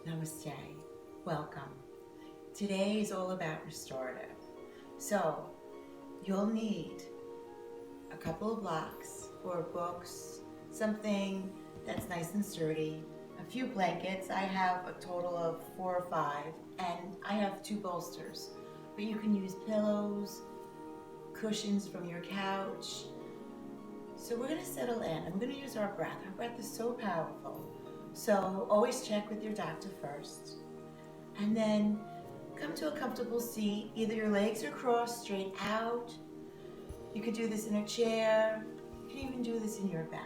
Namaste. Welcome. Today is all about restorative. So, you'll need a couple of blocks or books, something that's nice and sturdy, a few blankets. I have a total of 4 or 5, and I have 2 bolsters. But you can use pillows, cushions from your couch. So we're going to settle in, and we're going to use our breath. Our breath is so powerful. So always check with your doctor first. And then come to a comfortable seat. Either your legs are crossed straight out. You could do this in a chair. You can even do this in your bed.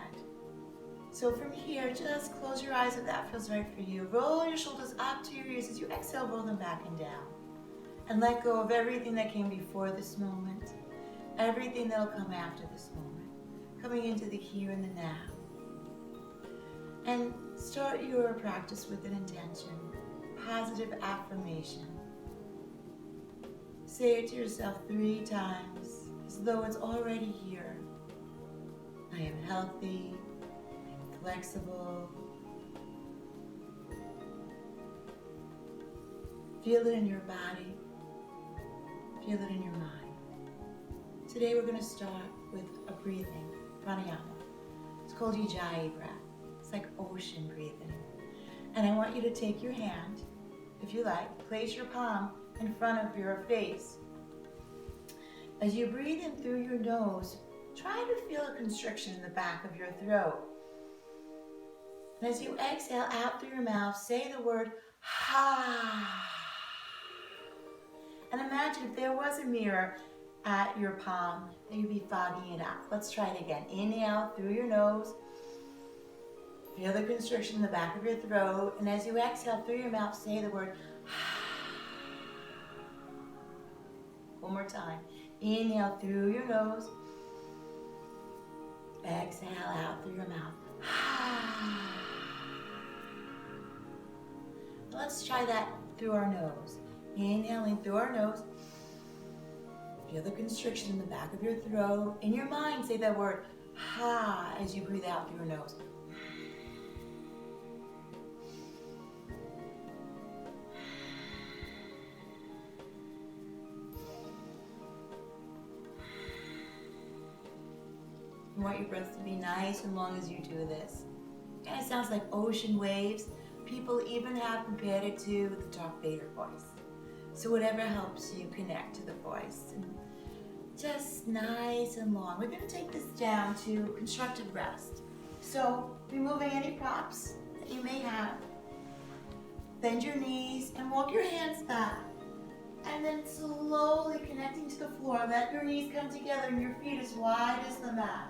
So from here, just close your eyes if that feels right for you. Roll your shoulders up to your ears. As you exhale, roll them back and down. And let go of everything that came before this moment. Everything that'll come after this moment. Coming into the here and the now. And start your practice with an intention, positive affirmation. Say it to yourself 3 times, as though it's already here. I am healthy, I'm flexible. Feel it in your body, feel it in your mind. Today we're going to start with a breathing, pranayama. It's called Ujjayi breath. It's like ocean breathing. And I want you to take your hand, if you like, place your palm in front of your face. As you breathe in through your nose, try to feel a constriction in the back of your throat. And as you exhale out through your mouth, say the word ha. And imagine if there was a mirror at your palm, and you'd be fogging it up. Let's try it again. Inhale through your nose. Feel the constriction in the back of your throat. And as you exhale through your mouth, say the word one more time. Inhale through your nose. Exhale out through your mouth. Let's try that through our nose. Inhaling through our nose. Feel the constriction in the back of your throat. In your mind, say that word ha as you breathe out through your nose. You want your breath to be nice and long as you do this. It kind of sounds like ocean waves. People even have compared it to the Darth Vader voice. So whatever helps you connect to the voice. And just nice and long. We're going to take this down to constructive rest. So removing any props that you may have. Bend your knees and walk your hands back. And then slowly connecting to the floor. Let your knees come together and your feet as wide as the mat.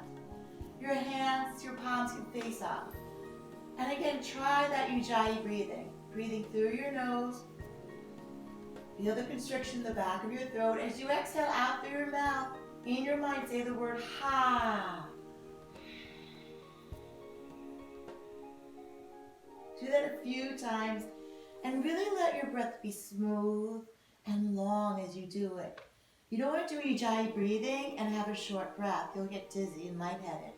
Your hands, your palms can face up. And again, try that Ujjayi breathing. Breathing through your nose. Feel the constriction in the back of your throat. As you exhale out through your mouth, in your mind, say the word ha. Do that a few times and really let your breath be smooth and long as you do it. You don't want to do Ujjayi breathing and have a short breath. You'll get dizzy and lightheaded.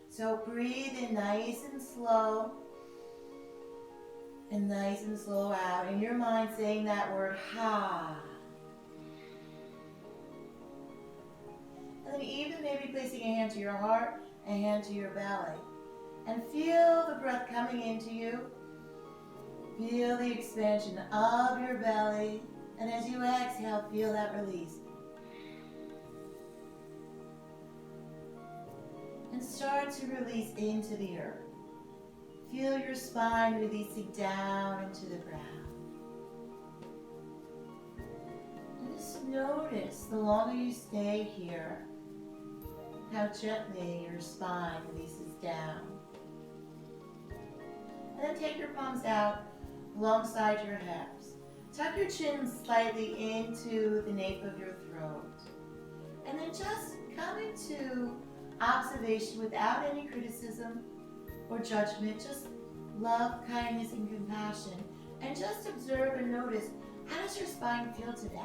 So breathe in nice and slow. And nice and slow out. In your mind, saying that word ha. And then even maybe placing a hand to your heart, a hand to your belly. And feel the breath coming into you. Feel the expansion of your belly. And as you exhale, feel that release. And start to release into the earth. Feel your spine releasing down into the ground. And just notice, the longer you stay here, how gently your spine releases down. And then take your palms out alongside your hips. Tuck your chin slightly into the nape of your throat. And then just come into observation without any criticism or judgment, just love, kindness, and compassion. And just observe and notice, how does your spine feel today?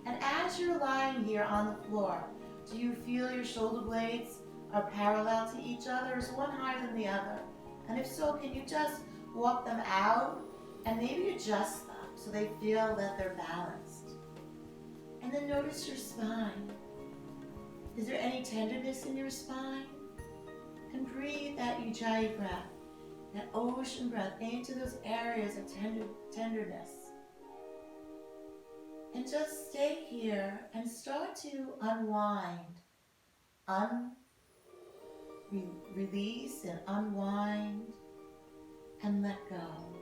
And as you're lying here on the floor, do you feel your shoulder blades are parallel to each other? Is one higher than the other? And if so, can you just walk them out And maybe adjust them so they feel that they're balanced. And then notice your spine. Is there any tenderness in your spine? And breathe that Ujjayi breath, that ocean breath into those areas of tenderness. And just stay here and start to unwind. Release and unwind and let go.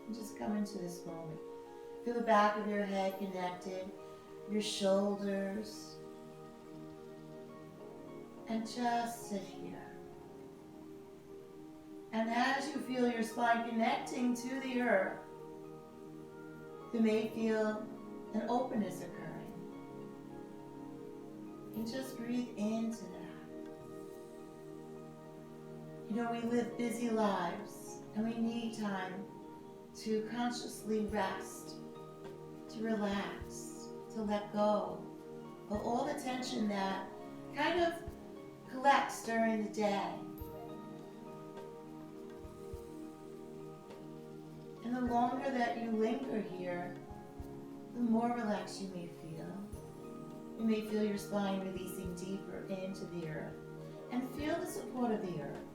And just come into this moment. Feel the back of your head connected, your shoulders, and just sit here. And as you feel your spine connecting to the earth, you may feel an openness occurring. And just breathe into that. You know, we live busy lives, and we need time to consciously rest, to relax, to let go of all the tension that kind of collects during the day. And the longer that you linger here, the more relaxed you may feel. You may feel your spine releasing deeper into the earth, and feel the support of the earth,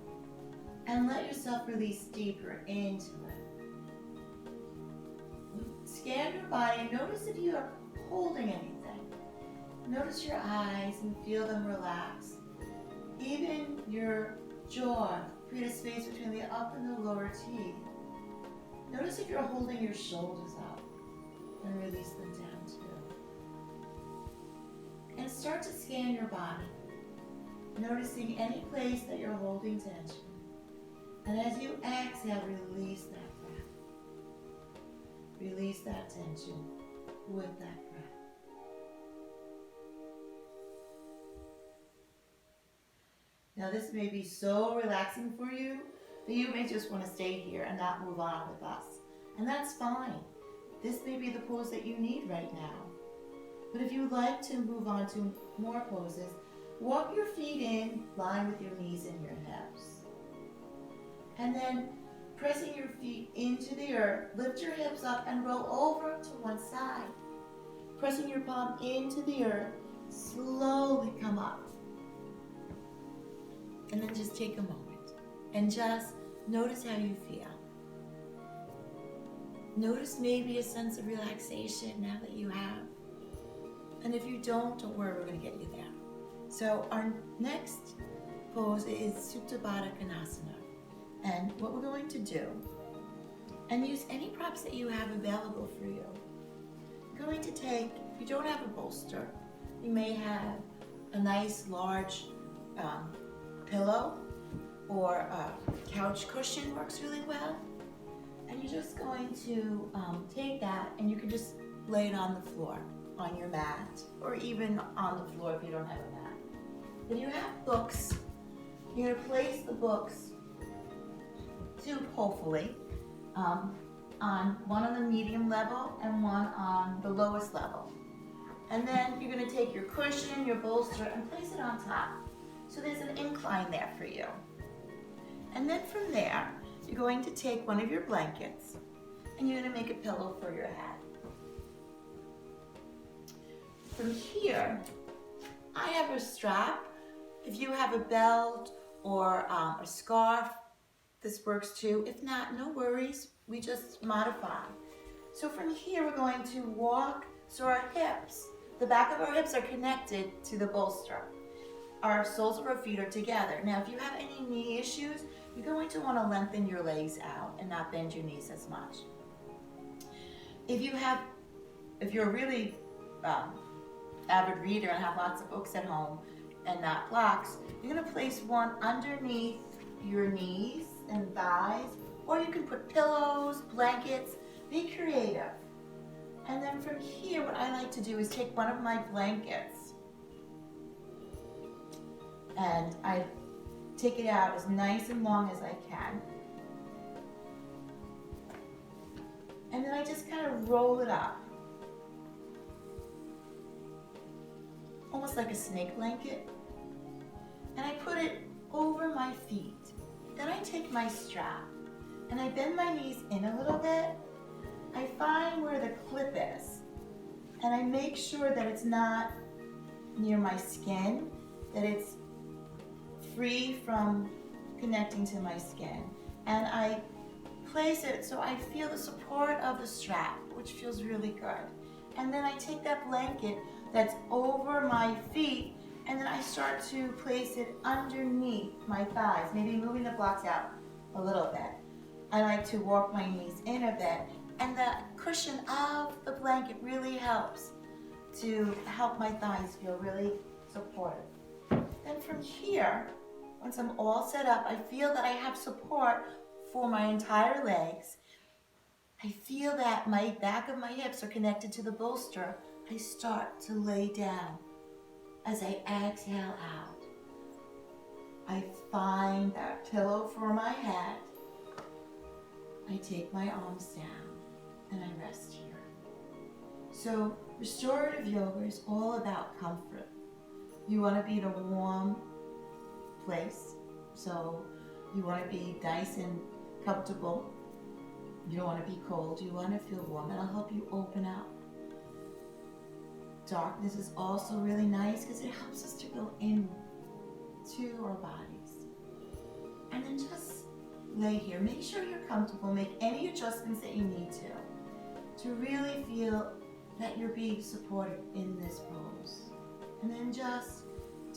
and let yourself release deeper into it. Scan your body and notice if you are holding anything. Notice your eyes and feel them relax. Even your jaw, create a space between the upper and the lower teeth. Notice if you're holding your shoulders up, and release them down too. And start to scan your body, noticing any place that you're holding tension. And as you exhale, release that breath. Release that tension with that breath. Now this may be so relaxing for you that you may just want to stay here and not move on with us. And that's fine. This may be the pose that you need right now. But if you'd like to move on to more poses, walk your feet in line with your knees and your hips. And then pressing your feet into the earth, lift your hips up and roll over to one side. Pressing your palm into the earth, slowly come up. And then just take a moment and just notice how you feel. Notice maybe a sense of relaxation now that you have. And if you don't worry, we're going to get you there. So our next pose is Supta Baddha Konasana. And what we're going to do, and use any props that you have available for you. You're going to take, if you don't have a bolster, you may have a nice large pillow, or a couch cushion works really well. And you're just going to take that, and you can just lay it on the floor, on your mat, or even on the floor if you don't have a mat. If you have books, you're going to place the books, two hopefully, on one on the medium level and one on the lowest level. And then you're going to take your cushion, your bolster, and place it on top. So there's an incline there for you. And then from there, you're going to take one of your blankets and you're going to make a pillow for your head. From here, I have a strap. If you have a belt or a scarf, this works too. If not, no worries. We just modify. So from here, we're going to walk so our hips, the back of our hips are connected to the bolster. Our soles of our feet are together. Now, if you have any knee issues, you're going to want to lengthen your legs out and not bend your knees as much. If you're a really avid reader and have lots of books at home and not blocks, you're going to place one underneath your knees and thighs, or you can put pillows, blankets, be creative. And then from here, what I like to do is take one of my blankets and I take it out as nice and long as I can. And then I just kind of roll it up. Almost like a snake blanket. And I put it over my feet. Then I take my strap and I bend my knees in a little bit, I find where the clip is, and I make sure that it's not near my skin, that it's free from connecting to my skin. And I place it so I feel the support of the strap, which feels really good. And then I take that blanket that's over my feet, and then I start to place it underneath my thighs, maybe moving the blocks out a little bit. I like to walk my knees in a bit, and the cushion of the blanket really helps to help my thighs feel really supported. Then from here, once I'm all set up, I feel that I have support for my entire legs. I feel that my back of my hips are connected to the bolster. I start to lay down. As I exhale out, I find that pillow for my head. I take my arms down and I rest here. So restorative yoga is all about comfort. You want to be in a warm place, so you want to be nice and comfortable. You don't want to be cold, you want to feel warm, and I'll help you open up. Darkness is also really nice because it helps us to go in to our bodies. And then just lay here. Make sure you're comfortable. Make any adjustments that you need to really feel that you're being supported in this pose. And then just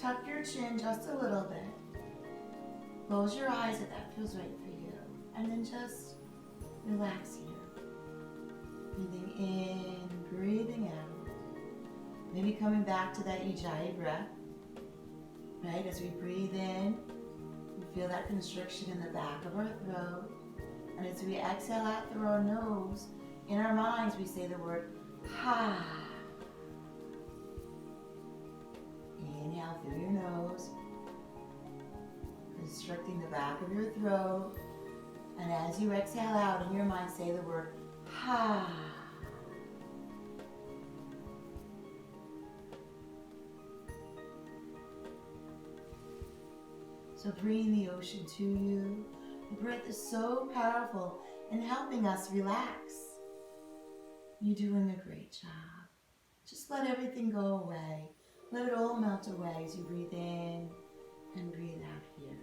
tuck your chin just a little bit. Close your eyes if that feels right for you. And then just relax here. Breathing in, breathing out. Maybe coming back to that Ujjayi breath, right? As we breathe in, we feel that constriction in the back of our throat. And as we exhale out through our nose, in our minds we say the word, ha. Inhale through your nose, constricting the back of your throat. And as you exhale out, in your mind say the word, ha. So bring the ocean to you. The breath is so powerful in helping us relax. You're doing a great job. Just let everything go away. Let it all melt away as you breathe in and breathe out here.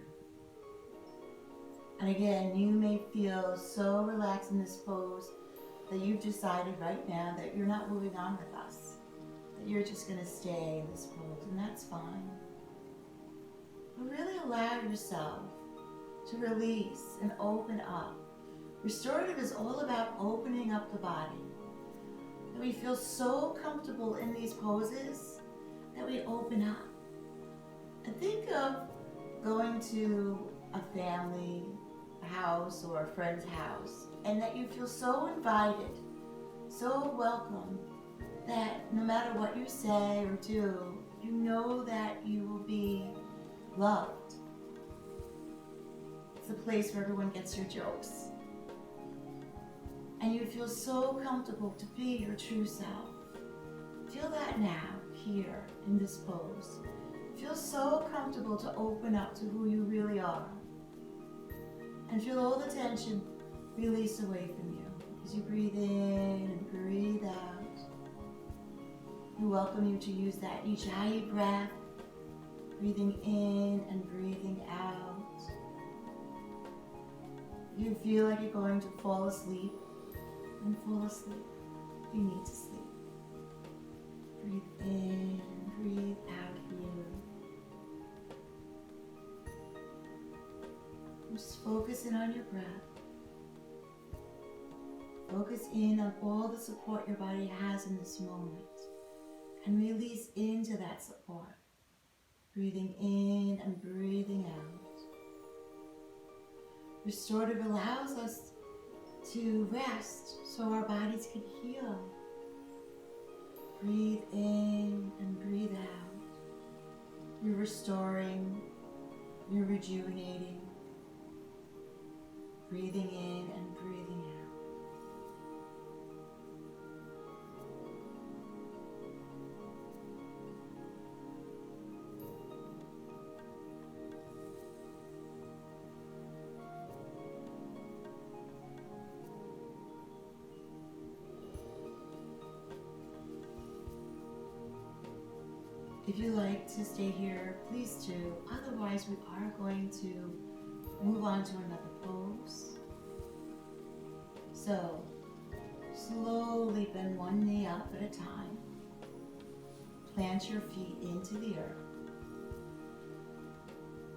And again, you may feel so relaxed in this pose that you've decided right now that you're not moving on with us, that you're just going to stay in this pose, and that's fine. But really allow yourself to release and open up. Restorative is all about opening up the body. That we feel so comfortable in these poses that we open up. And think of going to a family house or a friend's house, and that you feel so invited, so welcome, that no matter what you say or do, you know that you will be loved. It's a place where everyone gets your jokes. And you feel so comfortable to be your true self. Feel that now, here, in this pose. Feel so comfortable to open up to who you really are. And feel all the tension release away from you as you breathe in and breathe out. We welcome you to use that Ujjayi breath, breathing in and breathing out. You feel like you're going to fall asleep, and fall asleep. You need to sleep. Breathe in, breathe out here. Just focus in on your breath. Focus in on all the support your body has in this moment. And release into that support. Breathing in and breathing out. Restorative allows us to rest so our bodies can heal. Breathe in and breathe out. You're restoring, you're rejuvenating. Breathing in and breathing out. If you like to stay here, please do. Otherwise, we are going to move on to another pose. So, slowly bend one knee up at a time. Plant your feet into the earth.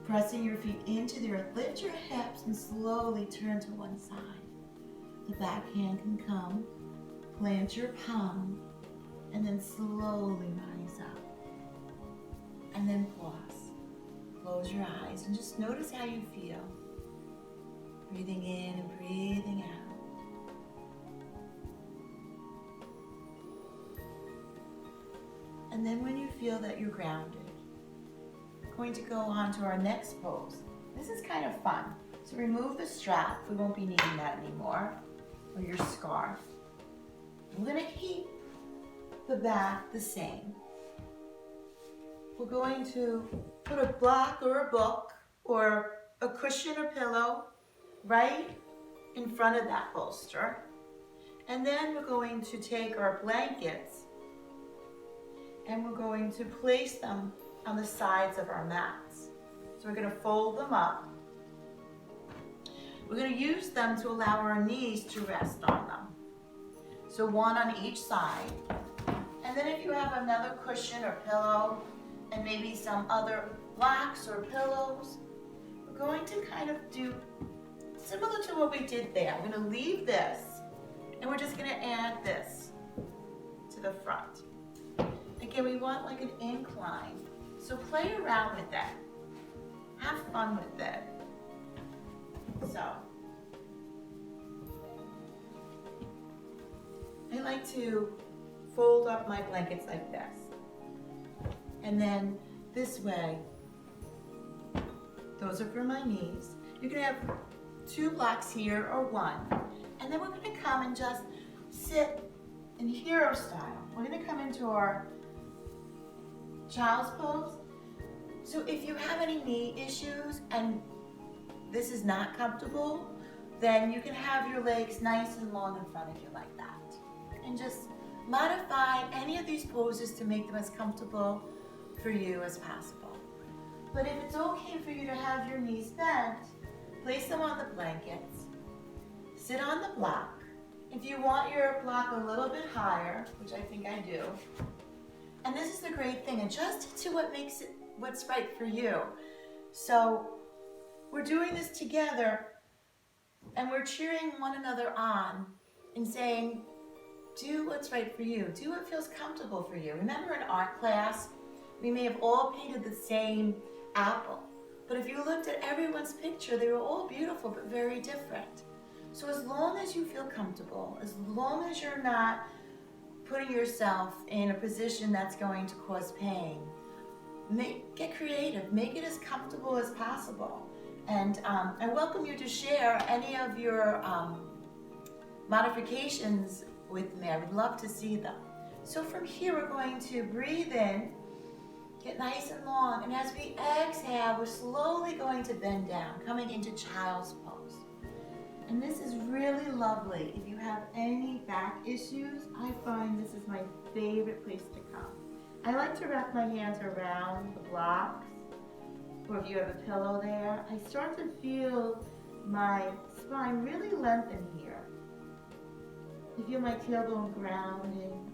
Pressing your feet into the earth, lift your hips and slowly turn to one side. The back hand can come, plant your palm, and then slowly rise up. And then pause. Close your eyes and just notice how you feel. Breathing in and breathing out. And then when you feel that you're grounded, we're going to go on to our next pose. This is kind of fun. So remove the strap. We won't be needing that anymore. Or your scarf. We're going to keep the back the same. We're going to put a block or a book or a cushion or pillow right in front of that bolster. And then we're going to take our blankets and we're going to place them on the sides of our mats. So we're going to fold them up. We're going to use them to allow our knees to rest on them. So one on each side. And then if you have another cushion or pillow and maybe some other blocks or pillows, we're going to kind of do similar to what we did there. I'm going to leave this and we're just going to add this to the front. Again, we want like an incline. So play around with that. Have fun with it. So, I like to fold up my blankets like this. And then this way, those are for my knees. You can have 2 blocks here or 1. And then we're going to come and just sit in hero style. We're going to come into our child's pose. So if you have any knee issues and this is not comfortable, then you can have your legs nice and long in front of you like that. And just modify any of these poses to make them as comfortable for you as possible. But if it's okay for you to have your knees bent, place them on the blankets, sit on the block. If you want your block a little bit higher, which I think I do, and this is the great thing, adjust it to what makes it what's right for you. So we're doing this together and we're cheering one another on and saying, do what's right for you. Do what feels comfortable for you. Remember in art class, we may have all painted the same apple, but if you looked at everyone's picture, they were all beautiful but very different. So as long as you feel comfortable, as long as you're not putting yourself in a position that's going to cause pain, get creative, make it as comfortable as possible. And I welcome you to share any of your modifications with me. I would love to see them. So from here, we're going to breathe in, get nice and long, and as we exhale, we're slowly going to bend down, coming into child's pose. And this is really lovely. If you have any back issues, I find this is my favorite place to come. I like to wrap my hands around the blocks, or if you have a pillow there, I start to feel my spine really lengthen here. I feel my tailbone grounding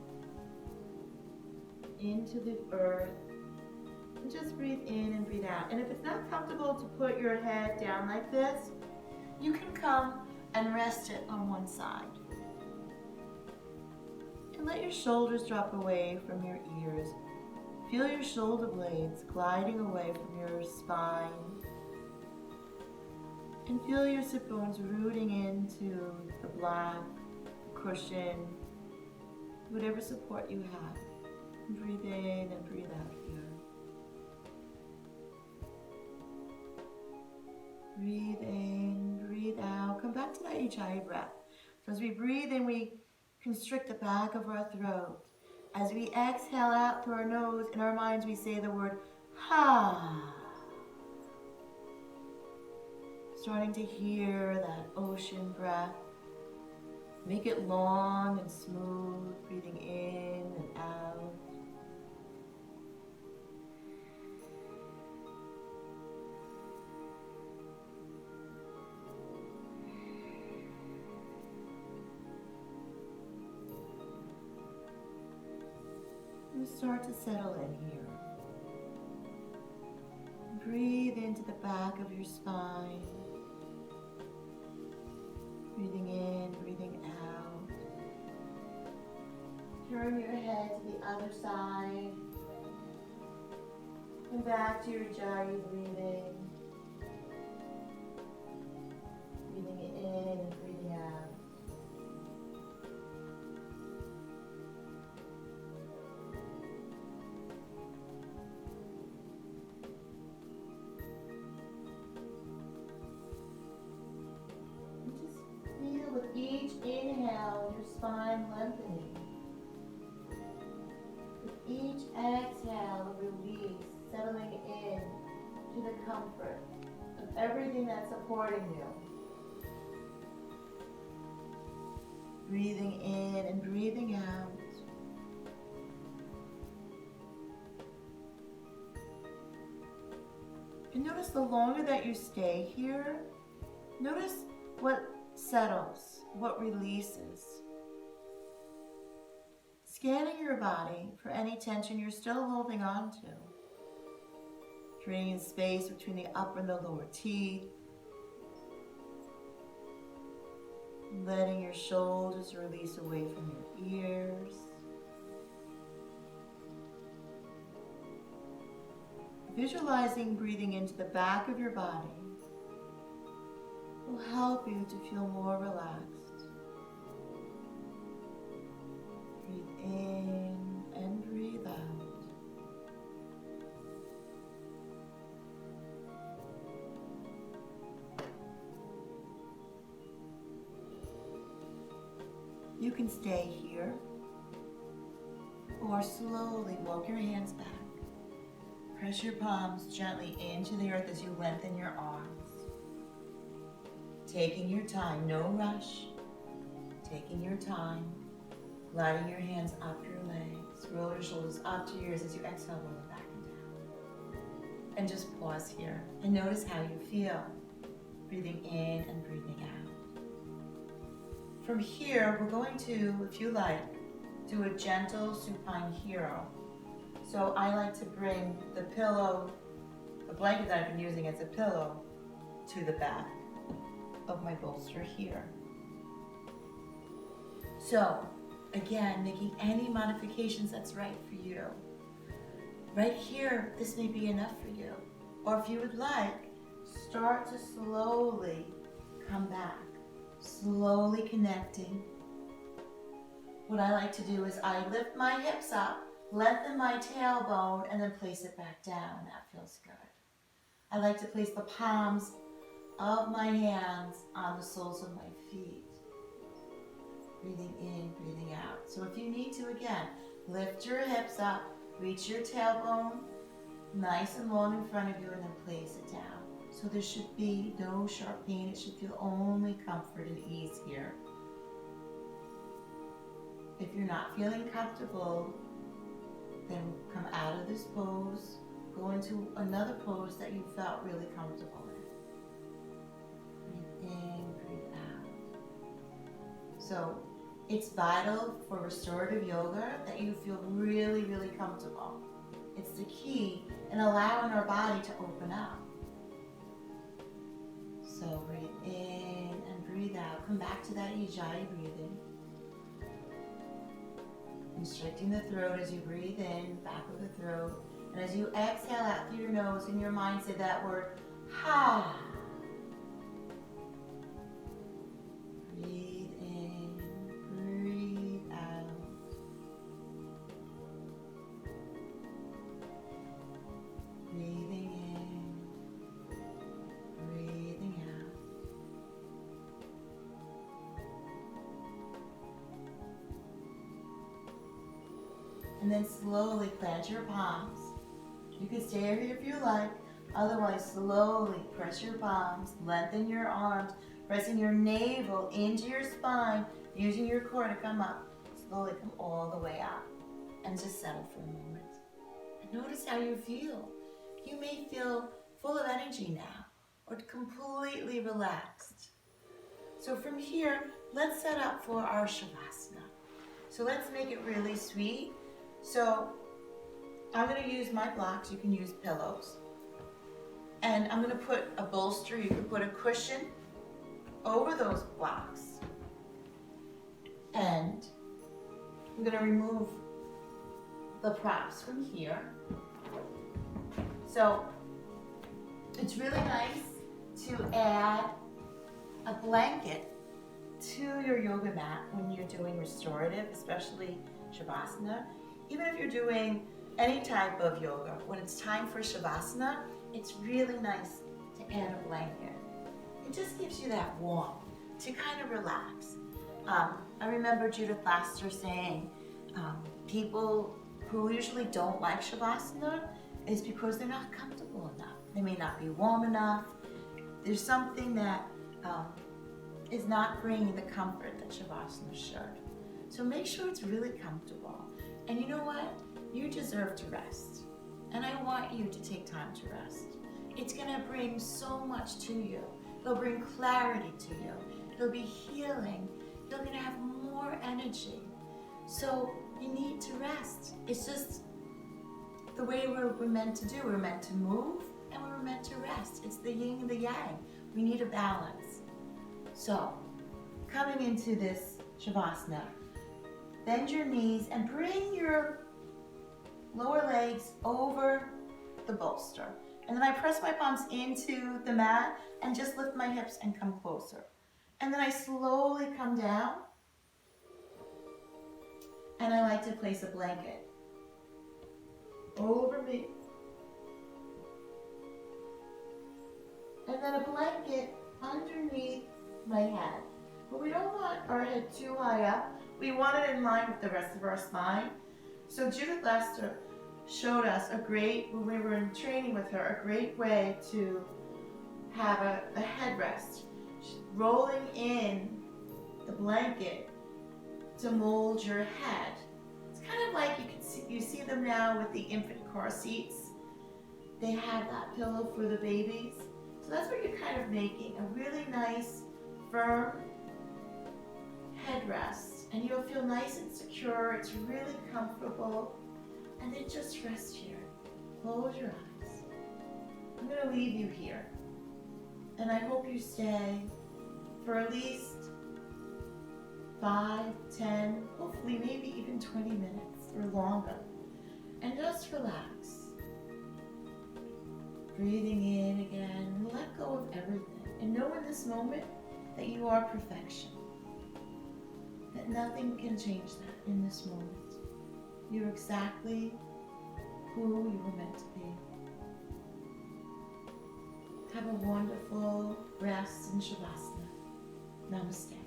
into the earth. And just breathe in and breathe out. And if it's not comfortable to put your head down like this, you can come and rest it on one side. And let your shoulders drop away from your ears. Feel your shoulder blades gliding away from your spine. And feel your sit bones rooting into the block, cushion, whatever support you have. And breathe in and breathe out here. Breathe in, breathe out. Come back to that HI breath. So as we breathe in, we constrict the back of our throat. As we exhale out through our nose, in our minds we say the word ha. Starting to hear that ocean breath. Make it long and smooth, breathing in and out. Just start to settle in here. Breathe into the back of your spine. Breathing in, breathing out. Turn your head to the other side. Come back to your Ujjayi breathing. Breathing in and breathing out. With each inhale, your spine lengthening. With each exhale, release, settling in to the comfort of everything that's supporting you. Breathing in and breathing out. And notice the longer that you stay here, notice what settles, what releases. Scanning your body for any tension you're still holding on to. Creating space between the upper and the lower teeth. Letting your shoulders release away from your ears. Visualizing breathing into the back of your body will help you to feel more relaxed. Breathe in and breathe out. You can stay here or slowly walk your hands back. Press your palms gently into the earth as you lengthen your arms. Taking your time, no rush. Taking your time, gliding your hands up your legs. Roll your shoulders up to your ears as you exhale, roll them back and down. And just pause here and notice how you feel. Breathing in and breathing out. From here, we're going to, if you like, do a gentle supine hero. So I like to bring the pillow, the blanket that I've been using as a pillow, to the back of my bolster here. So, again, making any modifications that's right for you. Right here, this may be enough for you. Or if you would like, start to slowly come back. Slowly connecting. What I like to do is I lift my hips up, lengthen my tailbone, and then place it back down. That feels good. I like to place the palms of my hands on the soles of my feet. Breathing in, breathing out. So if you need to, again, lift your hips up, reach your tailbone nice and long in front of you, and then place it down. So there should be no sharp pain. It should feel only comfort and ease here. If you're not feeling comfortable, then come out of this pose, go into another pose that you felt really comfortable in. Breathe in, breathe out. So it's vital for restorative yoga that you feel really, really comfortable. It's the key in allowing our body to open up. So breathe in and breathe out. Come back to that Ujjayi breathing. Constricting the throat as you breathe in, back of the throat. And as you exhale out through your nose, in your mind say that word, ha. Breathe in, breathe out. Breathing in, breathing out. And then slowly plant your palms. You can stay here if you like. Otherwise, slowly press your palms, lengthen your arms, pressing your navel into your spine, using your core to come up. Slowly come all the way up and just settle for a moment. And notice how you feel. You may feel full of energy now or completely relaxed. So from here, let's set up for our Shavasana. So let's make it really sweet. So I'm going to use my blocks. You can use pillows. And I'm going to put a bolster. You can put a cushion over those blocks. And I'm going to remove the props from here. So it's really nice to add a blanket to your yoga mat when you're doing restorative, especially Shavasana. Even if you're doing any type of yoga, when it's time for Shavasana, it's really nice to add a blanket. It just gives you that warmth to kind of relax. I remember Judith Laster saying people who usually don't like Shavasana is because they're not comfortable enough. They may not be warm enough. There's something that is not bringing the comfort that Shavasana should. So make sure it's really comfortable. And you know what? You deserve to rest. And I want you to take time to rest. It's gonna bring so much to you. It'll bring clarity to you. It'll be healing. You're gonna have more energy. So you need to rest. It's just the way we're meant to do. We're meant to move and we're meant to rest. It's the yin and the yang. We need a balance. So coming into this Shavasana, bend your knees and bring your lower legs over the bolster. And then I press my palms into the mat and just lift my hips and come closer. And then I slowly come down. And I like to place a blanket over me. And then a blanket underneath my head. But we don't want our head too high up. We want it in line with the rest of our spine. So Judith Lester showed us when we were in training with her, a great way to have a headrest. Rolling in the blanket to mold your head. It's kind of like you see them now with the infant car seats. They have that pillow for the babies. So that's what you're kind of making, a really nice, firm headrest. And you'll feel nice and secure. It's really comfortable. And then just rest here. Close your eyes. I'm going to leave you here. And I hope you stay for at least 5, 10, hopefully maybe even 20 minutes or longer. And just relax. Breathing in again, and let go of everything. And know in this moment that you are perfection. That nothing can change that in this moment. You're exactly who you were meant to be. Have a wonderful rest in Shavasana. Namaste.